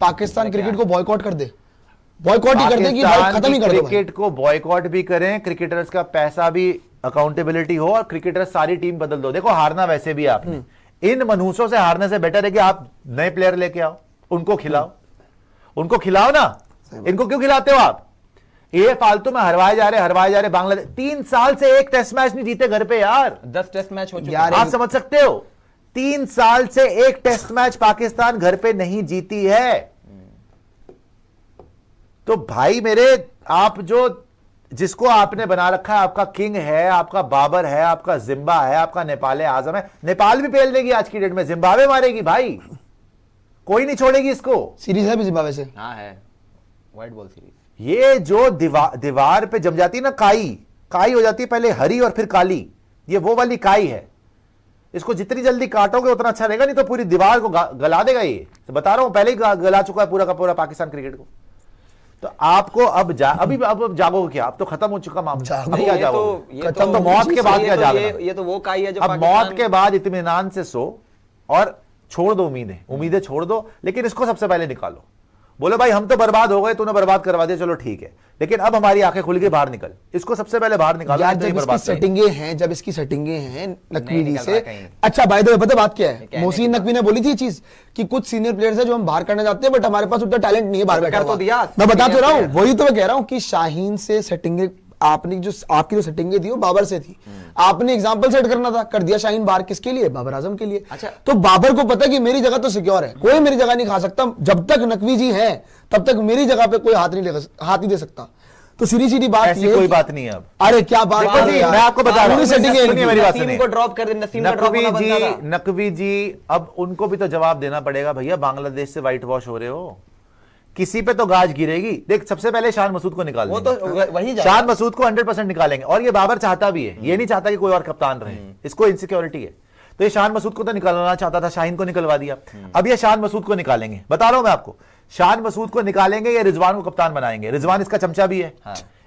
Pakistan cricket को boycott कर दे, boycott ही कर दे कि भाई खत्म ही कर दो। क्रिकेट को बॉयकॉट भी करें, क्रिकेटर्स का पैसा भी अकाउंटेबिलिटी हो और क्रिकेटर्स सारी टीम बदल दो। देखो हारना वैसे भी आपने, इन मनहूसों से हारने से बेटर है कि आप नए प्लेयर लेके आओ, उनको खिलाओ, उनको खिलाओ ना। इनको क्यों खिलाते हो आप? ये फालतू में हरवाए जा रहे। बांग्लादेश 3 साल से एक टेस्ट मैच नहीं जीते घर पे यार। 10 टेस्ट मैच हो चुके हैं। आप समझ सकते हो, 3 साल से एक टेस्ट मैच पाकिस्तान घर पे नहीं जीती है। तो भाई मेरे, आप जो जिसको आपने बना रखा है, आपका किंग है, आपका बाबर है, आपका जिम्बा है, आपका नेपाल आजम है। नेपाल भी पेल देगी आज की डेट में, जिम्बाब्वे मारेगी भाई, कोई नहीं छोड़ेगी इसको। सीरीज है भी जिम्बाब्वे से। हाँ है, व्हाइट बॉल सीरीज। ये जो दीवार पे जम जाती है ना, काई हो जाती है, पहले हरी और फिर काली, ये वो वाली काई है। इसको जितनी जल्दी काटोगे उतना अच्छा रहेगा, नहीं तो पूरी दीवार को गला देगा। ये तो बता रहा हूं, पहले ही गला चुका है पूरा का पूरा पाकिस्तान क्रिकेट को। तो आपको अब जागोगे क्या? अब तो खत्म हो चुका मामला। अब क्या जागोगे? खत्म तो मौत के बाद क्या जागना? ये तो वो काई है जो अब मौत के बाद इत्मीनान से सो और छोड़ दो उम्मीदें छोड़ दो, लेकिन इसको सबसे पहले निकालो। बोलो भाई हम तो बर्बाद हो गए, तूने बर्बाद करवा दिया, चलो ठीक है, लेकिन अब हमारी आंखें खुल गई, बाहर निकल, इसको सबसे पहले बाहर निकालो। यार जब इसकी सेटिंगें हैं नकवी जी से। अच्छा बाय द वे पता बात क्या है, मोहसिन नकवी ने बोली थी ये चीज कि कुछ सीनियर प्लेयर्स है जो हम बाहर करना चाहते हैं, बट हमारे पास उतना टैलेंट नहीं है बाहर बैठा हुआ। मैं बता तो रहा हूँ, वही तो मैं कह रहा हूँ कि शाहीन से सेटिंगें, आपकी जो सेटिंगें थी वो बाबर से थी। आपने एग्जांपल सेट करना था, कर दिया शाहीन बाहर। किसके लिए? बाबर आजम के लिए। अच्छा। तो बाबर को पता है कि मेरी जगह तो सिक्योर है, कोई मेरी जगह नहीं खा सकता। जब तक नकवी जी हैं तब तक मेरी जगह पे कोई हाथ नहीं दे सकता। तो सीधी बात ऐसी कोई बात नहीं है अब। अरे क्या बात है, मैं आपको बता रहा हूं, मेरी बात सुनिए। को ड्रॉप कर दे, नकवी जी अब उनको भी तो जवाब देना पड़ेगा। भैया बांग्लादेश से व्हाइट वॉश हो रहे हो, किसी पे तो गाज गिरेगी। देख सबसे पहले शान मसूद को निकाल, वो तो वही शान मसूद को 100% निकालेंगे, और ये बाबर चाहता भी है, ये नहीं चाहता कि कोई और कप्तान रहे, इसको इनसिक्योरिटी है। तो ये शान मसूद को तो निकालना चाहता था, शाहीन को निकलवा दिया। अब ये शान मसूद को निकालेंगे, बता रहा हूं मैं आपको, शान मसूद को निकालेंगे, ये रिजवान को कप्तान बनाएंगे। रिजवान इसका चमचा भी है,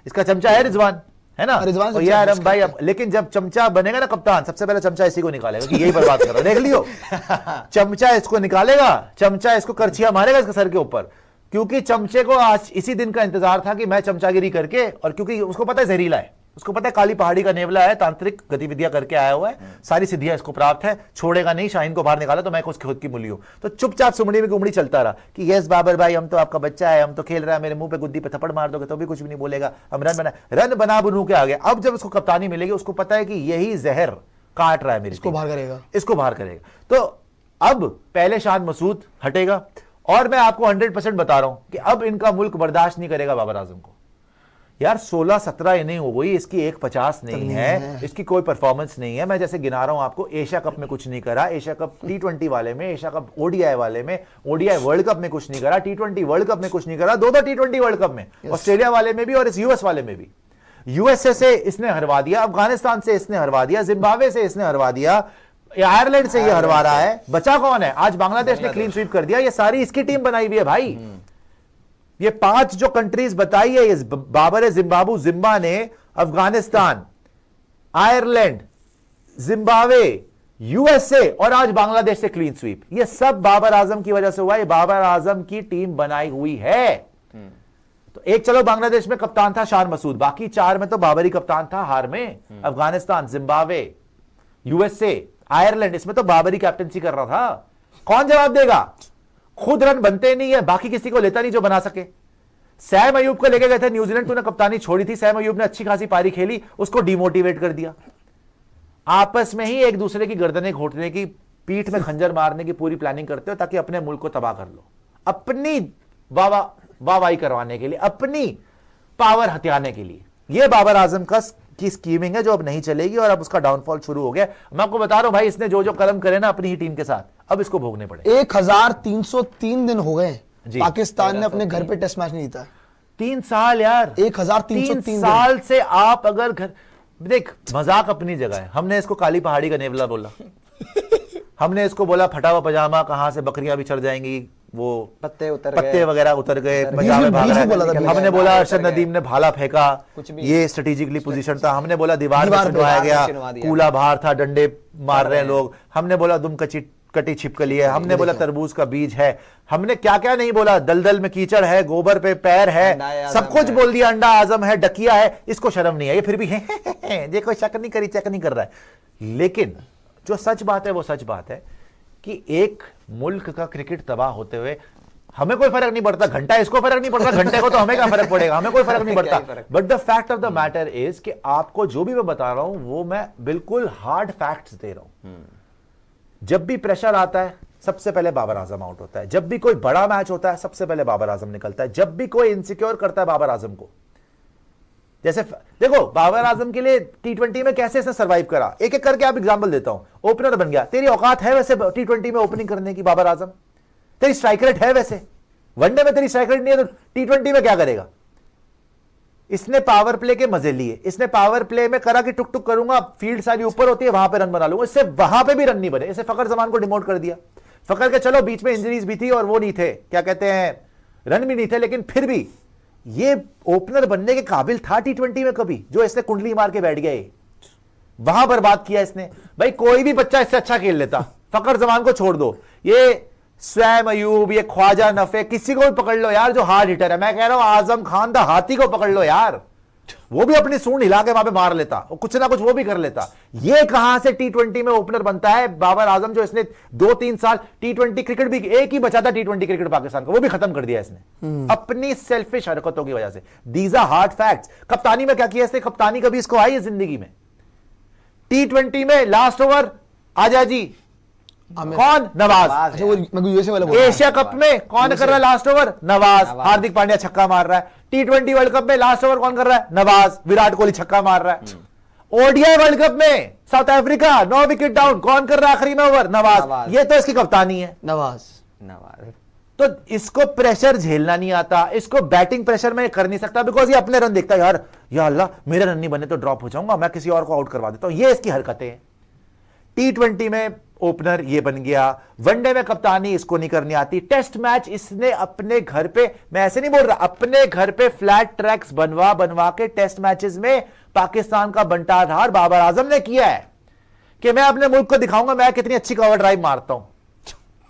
इसका चमचा है रिजवान, है ना रिजवान यार भाई। अब लेकिन जब चमचा बनेगा ना कप्तान, सबसे पहले चमचा इसी को निकालेगा कि यही बर्बाद कर रहा है, देख लियो। चमचा इसको निकालेगा, चमचा इसको करछिया मारेगा इसके सर के ऊपर, क्योंकि चमचे को आज इसी दिन का इंतजार था कि मैं चमचागिरी करके, और क्योंकि उसको पता है जहरीला है, उसको पता है काली पहाड़ी का नेवला है, तांत्रिक गतिविधियां करके आया हुआ है, सारी सिद्धियां इसको प्राप्त है, छोड़ेगा नहीं। शाहीन को बाहर निकाला तो मैं उसकी खुद की मूली हूं। तो चुपचाप सुमड़ी में गुमड़ी चलता रहा कि यस बाबर भाई हम तो आपका बच्चा है, हम तो खेल रहा है, मेरे मुंह पे गुद्दी पे थप्पड़ मार दोगे तो भी कुछ भी नहीं बोलेगा, हम रन बना बनू के आगे। अब जब उसको कप्तानी मिलेगी, उसको पता है कि यही जहर काट रहा है मेरे, इसको बाहर करेगा। तो अब पहले शान मसूद हटेगा, और मैं आपको 100% बता रहा हूं कि अब इनका मुल्क बर्दाश्त नहीं करेगा बाबर आजम को। यार 16-17 इनिंग हो गई, इसकी 150 नहीं है, इसकी कोई परफॉर्मेंस नहीं है। मैं जैसे गिना रहा हूं आपको, एशिया कप में कुछ नहीं करा, एशिया कप T20 वाले में, एशिया कप ओडीआई वाले में, ओडीआई वर्ल्ड कप में कुछ नहीं करा, T20 वर्ल्ड कप में कुछ नहीं करा, 2 T20 वर्ल्ड कप में, ऑस्ट्रेलिया वाले में भी और इस यूएस वाले में भी। यूएसए से इसने हरवा दिया, अफगानिस्तान से इसने हरवा दिया, जिम्बाब्वे से इसने हरवा दिया, आयरलैंड से ये हरवा रहा है। बचा कौन है? आज बांग्लादेश ने क्लीन स्वीप कर दिया। ये सारी इसकी टीम बनाई हुई है भाई। ये 5 जो कंट्रीज बताई है, ये बाबर है, जिम्बा ने, अफगानिस्तान, आयरलैंड, जिम्बाब्वे, यूएसए और आज बांग्लादेश से क्लीन स्वीप। ये सब बाबर आजम की वजह से हुआ। ये बाबर आजम की टीम बनाई हुई है। तो एक चलो बांग्लादेश में कप्तान था शान मसूद, बाकी 4 में तो बाबर ही कप्तान था हार में। अफगानिस्तान, जिम्बाब्वे, यूएसए, आयरलैंड, इसमें तो बाबर ही कैप्टनसी कर रहा था। कौन जवाब देगा? खुद रन बनते नहीं है, बाकी किसी को लेता नहीं जो बना सके। सैम अयूब को लेके गए थे न्यूजीलैंड, तूने कप्तानी छोड़ी थी, सैम अयूब ने अच्छी खासी पारी खेली, उसको डिमोटिवेट कर दिया। आपस में ही एक दूसरे की गर्दनें घोटने की, पीठ में खंजर मारने की पूरी प्लानिंग करते हो ताकि अपने मुल्क को तबाह कर लो, अपनी वाहवाही करवाने के लिए, अपनी पावर हथियाने के लिए। यह बाबर आजम की स्कीमिंग है जो अब नहीं चलेगी, और अब उसका डाउनफॉल शुरू हो गया। मैं आपको बता रहा हूं भाई, इसने जो जो कर्म करे ना अपनी ही टीम के साथ, अब इसको भोगने पड़े। 1303 दिन हो गए पाकिस्तान ने अपने घर पे टेस्ट मैच नहीं जीता। 3 साल यार, 1303 साल से आप अगर घर देख, मजाक अपनी जगह है। हमने इसको काली पहाड़ी का नेवला बोला, हमने इसको बोला फटा हुआ पजामा, कहां से बकरियां भी चढ़ जाएंगी, वो पत्ते वगैरह उतर गए, पजामे भाग रहे। हमने बोला अरशद नदीम ने भाला फेंका, ये स्ट्रेटेजिकली पोजीशन था। हमने बोला दीवार पे चढ़वाया गया, कूला बाहर था, डंडे मार रहे हैं लोग। हमने बोला दुम कटी छिपकली है, हमने बोला तरबूज का बीज है, हमने क्या क्या नहीं बोला, दलदल में कीचड़ है, गोबर पे पैर है, सब कुछ बोल दिया, अंडा आजम है, डकिया है। इसको शर्म नहीं है, ये फिर भी ये कोई शक नहीं करी, चेक नहीं कर रहा है। लेकिन जो सच बात है वो सच बात है कि एक मुल्क का क्रिकेट तबाह होते हुए हमें कोई फर्क नहीं पड़ता, घंटा इसको फर्क नहीं पड़ता, घंटे को तो हमें क्या फर्क पड़ेगा, हमें कोई फर्क नहीं पड़ता। But the fact of the matter is कि आपको जो भी मैं बता रहा हूं वो मैं बिल्कुल हार्ड फैक्ट्स दे रहा हूं। जब भी प्रेशर आता है सबसे पहले बाबर आजम आउट होता है, जब भी कोई बड़ा मैच होता है सबसे पहले बाबर आजम निकलता है, जब भी कोई इनसिक्योर करता है बाबर आजम को, जैसे देखो बाबर आजम के लिए T20 में कैसे इसने सर्वाइव करा, एक एक करके आप एग्जांपल देता हूं। ओपनर बन गया, तेरी औकात है वैसे T20 में ओपनिंग करने की बाबर आजम, तेरी स्ट्राइक रेट है वैसे, वनडे में तेरी स्ट्राइक रेट नहीं है तो T20 में क्या करेगा। इसने पावर प्ले के मजे लिए, इसने पावर प्ले में करा कि टुक टुक करूंगा, फील्ड सारी ऊपर होती है, वहां पे रन बना लूंगा, इससे वहां पे भी रन नहीं बने। इसे फकर जमान को डिमोट कर दिया, फकर के चलो बीच में इंजरीज भी थी और वो नहीं थे, क्या कहते हैं, रन भी नहीं थे, लेकिन फिर भी ये ओपनर बनने के काबिल था T20 में कभी, जो इसने कुंडली मार के बैठ गया, वहां बर्बाद किया इसने। भाई कोई भी बच्चा इससे अच्छा खेल लेता, फकर जमान को छोड़ दो, ये स्वयं अयूब, ये ख्वाजा नफे, किसी को भी पकड़ लो यार जो हार्ड हिटर है, मैं कह रहा हूं आजम खान दा हाथी को पकड़ लो यार, वो भी अपनी सूंड हिला के वहां पे मार लेता, और कुछ ना कुछ वो भी कर लेता। ये कहां से T20 में ओपनर बनता है बाबर आजम, जो इसने 2-3 साल T20 क्रिकेट भी, एक ही बचा था T20 क्रिकेट पाकिस्तान का, वो भी खत्म कर दिया इसने अपनी सेल्फिश हरकतों की वजह से। These are hard facts. कप्तानी में क्या किया इसने, कप्तानी कभी इसको आई है जिंदगी में? T20 में लास्ट ओवर आजा जी, कौन? नवाज। एशिया कप में कौन कर रहा है लास्ट ओवर? नवाज। हार्दिक पांड्या छक्का मार रहा है। T20 वर्ल्ड कप में लास्ट ओवर कौन कर रहा है? नवाज। विराट कोहली छक्का मार रहा है। ओडीआई वर्ल्ड कप में साउथ अफ्रीका 9 विकेट डाउन, कौन कर रहा है आखिरी में ओवर? नवाज। ये तो इसकी कप्तानी है, नवाज। तो इसको प्रेशर झेलना नहीं आता, इसको बैटिंग प्रेशर में कर नहीं सकता, बिकॉज ये अपने रन देखता है, यार या अल्लाह मेरे रन नहीं बने तो ड्रॉप हो जाऊंगा, मैं किसी और को आउट करवा देता हूं। ये इसकी हरकतें हैं। T20 में ओपनर ये बन गया, वनडे में कप्तानी इसको नहीं करनी आती, टेस्ट मैच इसने अपने घर पे, मैं ऐसे नहीं बोल रहा, अपने घर पे फ्लैट ट्रैक्स बनवा बनवा के टेस्ट मैचेस में पाकिस्तान का बंटाधार बाबर आजम ने किया है कि मैं अपने मुल्क को दिखाऊंगा मैं कितनी अच्छी कवर ड्राइव मारता हूं।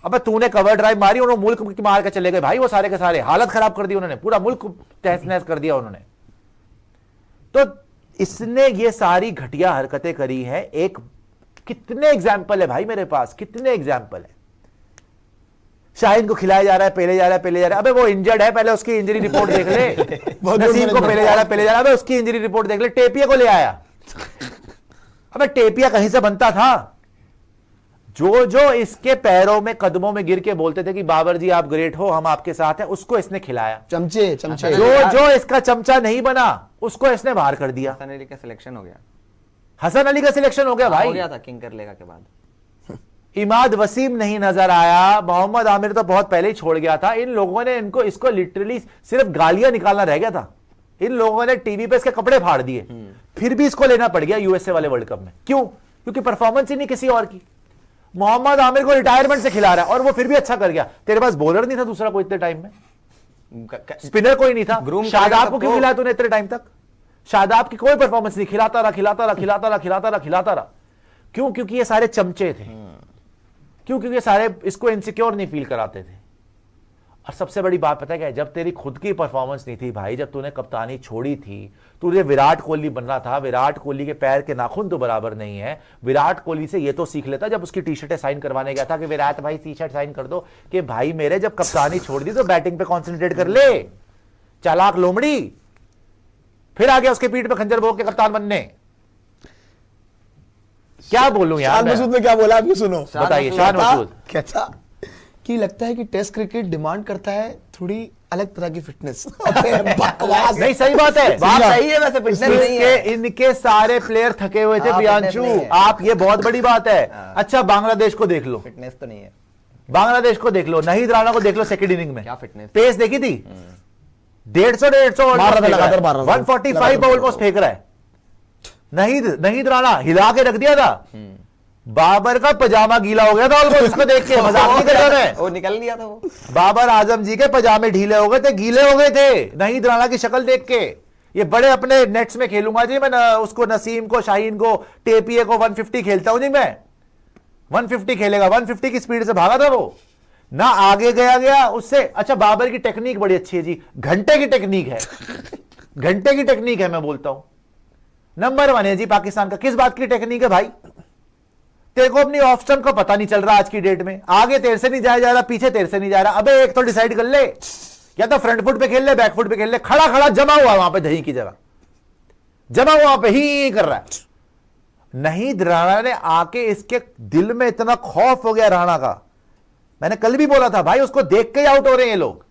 अब तूने कवर ड्राइव मारी, उन्होंने मुल्क मार के चले गए भाई, वो सारे के सारे हालत खराब कर दी उन्होंने, पूरा मुल्क तहस नहस कर दिया उन्होंने। तो इसने ये सारी घटिया हरकतें करी है। एक कितने एग्जाम्पल है भाई मेरे पास, कितने एग्जाम्पल है। शाहीन को खिलाया जा रहा है, पहले जा रहा है, पहले जा रहा है, अबे वो इंजर्ड है, पहले उसकी इंजरी रिपोर्ट देख ले। नसीम को पहले जा रहा है, पहले जा रहा है, अबे उसकी इंजरी रिपोर्ट देख ले। टेपिया को ले आया, अबे टेपिया कहीं से बनता था? जो जो इसके पैरों में कदमों में गिर के बोलते थे कि बाबर जी आप ग्रेट हो, हम आपके साथ हैं, उसको इसने खिलाया। चमचे चमचे। जो जो इसका चमचा नहीं बना उसको इसने बाहर कर दिया। हसन अली का सिलेक्शन हो गया, हसन अली का सिलेक्शन हो गया भाई, हो गया था किंग कर लेगा के बाद। इमाद वसीम नहीं नजर आया, मोहम्मद आमिर तो बहुत पहले ही छोड़ गया था। इन लोगों ने इनको, इसको लिटरली सिर्फ गालियां निकालना रह गया था। इन लोगों ने टीवी पे इसके कपड़े फाड़ दिए, फिर भी इसको लेना पड़ गया यूएसए वाले वर्ल्ड कप में। क्यों? क्योंकि परफॉर्मेंस ही नहीं किसी और की। मोहम्मद आमिर को रिटायरमेंट से खिला रहा है और वो फिर भी अच्छा कर गया। तेरे पास बॉलर नहीं था दूसरा कोई इतने टाइम में, स्पिनर कोई नहीं था। शादाब को क्यों खिलाया तूने इतने टाइम तक? शादाब की कोई परफॉर्मेंस नहीं, खिलाता रहा खिलाता रहा खिलाता रहा खिलाता रहा खिलाता रहा। क्यों? क्योंकि ये सारे चमचे थे। क्यों? क्योंकि सारे इसको इनसिक्योर नहीं फील कराते थे। और सबसे बड़ी बात पता है क्या है? जब तेरी खुद की परफॉर्मेंस नहीं थी भाई, जब तूने कप्तानी छोड़ी थी, तुझे विराट कोहली बनना था। विराट कोहली के पैर के नाखून तो बराबर नहीं है। विराट कोहली से ये तो सीख लेता जब उसकी टी शर्टें साइन करवाने गया था कि विराट भाई टी शर्ट साइन कर दो, कि भाई मेरे जब कप्तानी छोड़ दी तो बैटिंग पे कॉन्सेंट्रेट कर ले, चालाक लोमड़ी। फिर आ गया उसके पीठ पे खंजर भोग के कप्तान बनने। क्या बोलूं यार? शान मसूद ने क्या बोला आप सुनो, बताइए। शान मसूद कहता कि लगता है कि टेस्ट क्रिकेट डिमांड करता है थोड़ी अलग तरह की फिटनेस। बकवास नहीं, सही बात है, बात सही है वैसे, फिटनेस नहीं है। इनके सारे प्लेयर थके हुए थे प्रियांशु, आप ये बहुत बड़ी बात है। अच्छा बांग्लादेश को देख लो, फिटनेस तो नहीं है। बांग्लादेश को देख लो, नाहिद राणा को देख लो सेकंड इनिंग में, क्या फिटनेस, पेस देखी थी? 150 लगातार 145 बॉल को फेंक रहा है। नाहिद राणा हिला के रख दिया था। बाबर का पजामा गीला हो गया था ऑलमोस्ट उसको देख के, मजाक नहीं कर रहा मैं, वो निकल लिया था वो। बाबर आजम जी के पजामे ढीले हो गए थे, गीले हो गए थे नाहिद राणा की शक्ल देख के। ये बड़े अपने नेट्स में खेलूंगा जी मैं, उसको नसीम को, शाहीन को, टेपिए को 150 खेलता हूं जी मैं। 150 खेलेगा, 150 की स्पीड से भागा था वो, ना आगे गया उससे। अच्छा, बाबर की टेक्निक बड़ी अच्छी है जी, घंटे की टेक्निक है, घंटे की टेक्निक है, मैं बोलता हूं नंबर 1 है जी पाकिस्तान का। किस बात की टेक्निक है भाई? तेरे को अपनी ऑफ स्टंप का पता नहीं चल रहा आज की डेट में, आगे तेरे से नहीं जाया जा रहा, पीछे तेरे से नहीं जा रहा। अबे एक तो डिसाइड कर ले, या तो फ्रंट फुट पे खेल ले, बैक फुट पे खेल ले। खड़ा खड़ा जमा हुआ वहां पे दही की जगह, जमा हुआ वहां पे ही कर रहा है। नहीं, राणा ने आके इसके दिल में इतना खौफ हो गया राणा का, मैंने कल भी बोला था भाई, उसको देख के ही आउट हो रहे हैं ये लोग।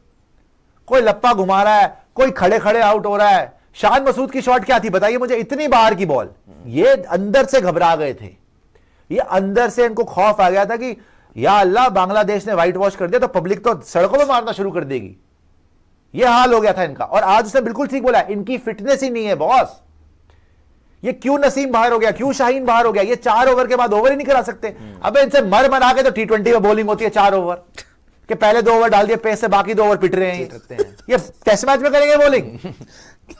कोई लप्पा घुमा रहा है, कोई खड़े खड़े आउट हो रहा है। शान मसूद की शॉट क्या थी बताइए मुझे, इतनी बाहर की बॉल, ये अंदर से घबरा गए थे, ये अंदर से इनको खौफ आ गया था कि या अल्लाह बांग्लादेश ने व्हाइट वॉश कर दिया तो पब्लिक तो सड़कों में मारना शुरू कर देगी। ये हाल हो गया था इनका। और आज उसने बिल्कुल ठीक बोला, इनकी फिटनेस ही नहीं है बॉस। ये क्यों नसीम बाहर हो गया, क्यों शाहीन बाहर हो गया, ये 4 ओवर के बाद ओवर ही नहीं करा सकते। अबे इनसे मर मरा के तो T20 में बॉलिंग होती है 4 ओवर के, पहले 2 ओवर डाल दिए पेस से, बाकी 2 ओवर पिट रहे हैं। ये टेस्ट मैच में करेंगे बॉलिंग?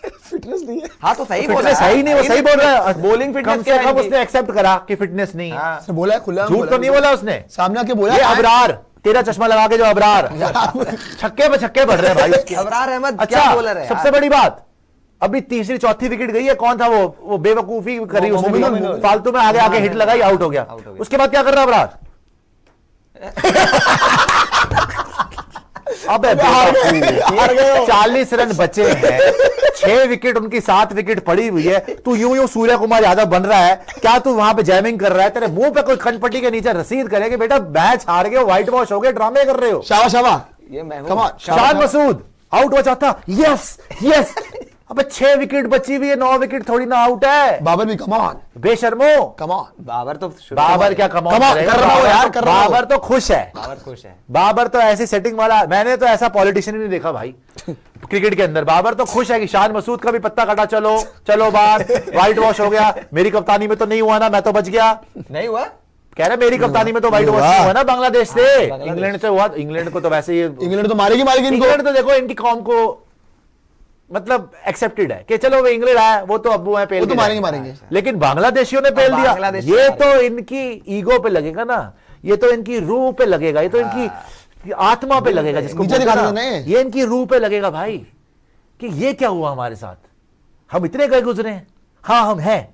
फिटनेस नहीं है। हाँ तो सही बोल फिटनेस सही नहीं, वो सही बोल रहा है। बॉलिंग कम फिटनेस से कम उसने एक्सेप्ट करा कि फिटनेस नहीं है। उसने बोला है खुला, झूठ तो नहीं बोला उसने, सामने आके बोला ये अबरार, तेरा चश्मा लगा के जो अबरार छक्के पे छक्के बढ़ रहे हैं भाई उसके। अबरार अहमद अच्छा, क्या बॉलर है सबसे बड़ी बात, अभी तीसरी चौथी विकेट गई है, कौन था वो बेवकूफी करी उसने, फालतू में आगे आगे हिट लगाई, आउट हो गया। उसके बाद क्या कर रहा अबरार? अब 40 रन बचे हैं, 6 विकेट उनकी, 7 विकेट पड़ी हुई है। तू यूं सूर्य कुमार यादव बन रहा है क्या? तू वहां पे जैमिंग कर रहा है? तेरे मुंह पे कोई खनपट्टी के नीचे रसीद करे कि बेटा मैच हार गए, व्हाइट वॉश हो गए, ड्रामे कर रहे हो। शाबाश शाबाश, ये मैं come on. Shan Masood out हुआ चाहता, यस यस। अबे 6 विकेट बची हुई है, 9 विकेट थोड़ी ना आउट है। बाबर भी कम ऑन, बेशर्मो, कम ऑन। बाबर तो बाबर क्या कम ऑन कर रहा हो यार, कर रहा हो। बाबर तो खुश है, बाबर खुश है। बाबर तो ऐसी सेटिंग वाला, मैंने तो ऐसा पॉलिटिशियन ही नहीं देखा भाई क्रिकेट के अंदर। बाबर तो खुश है कि शान मसूद का भी पत्ता काटा, चलो चलो बाहर, व्हाइट वॉश हो गया। मेरी कप्तानी में तो नहीं हुआ ना, मैं तो बच गया। नहीं हुआ, कह रहे मेरी कप्तानी में तो व्हाइट वॉश नहीं हुआ ना बांग्लादेश से, इंग्लैंड से हुआ। इंग्लैंड को तो वैसे ही, इंग्लैंड तो मारेगी इनको। इंग्लैंड तो देखो इनकी कौम को मतलब एक्सेप्टेड है कि चलो वो इंग्लैंड आया, वो तो अब्बू है, पेल वो तो मारेंगे। लेकिन बांग्लादेशियों ने पेल दिया, ये तो इनकी ईगो पे लगेगा ना, ये तो इनकी रूह पे लगेगा, ये तो इनकी आत्मा पे लगेगा, जिसको ये इनकी रूह पे लगेगा भाई कि ये क्या हुआ हमारे साथ, हम इतने गए गुजरे हैं। हाँ हम हैं,